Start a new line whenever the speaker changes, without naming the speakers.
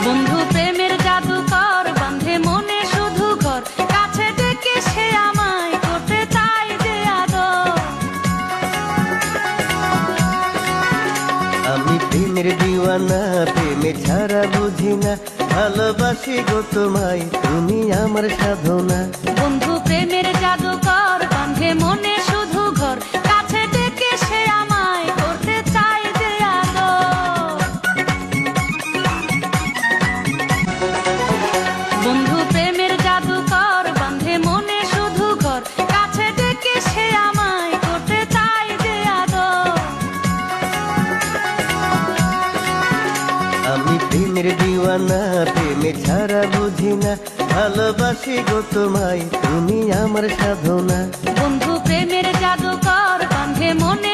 বন্ধু প্রেমের জাদুকর, বাঁধে মনে শুধু ঘর, কাছে ডেকে সে আমায় করতে চায় যে আদর।
আমি প্রেমের দিওয়ানা, প্রেমে ছাড়া বুঝি না, ভালোবাসি গো তোমায়, তুমি আমার সাধনা।
বন্ধু প্রেমের জাদুকর, বাঁধে মনে শুধু ঘর, কাছে ডেকে সে আমায় করতে চায় যে আদর। বন্ধু প্রেমের জাদুকর, বাঁধে মনে শুধু ঘর, কাছে ডেকে সে আমায় করতে চায় যে আদর।
আমি প্রেমের দিওয়ানা, প্রেমে ছাড়া বুঝি না, ভালোবাসি গো তোমায়, তুমি আমার সাধনা।
বন্ধু প্রেমের জাদুকর, বাঁধে মনে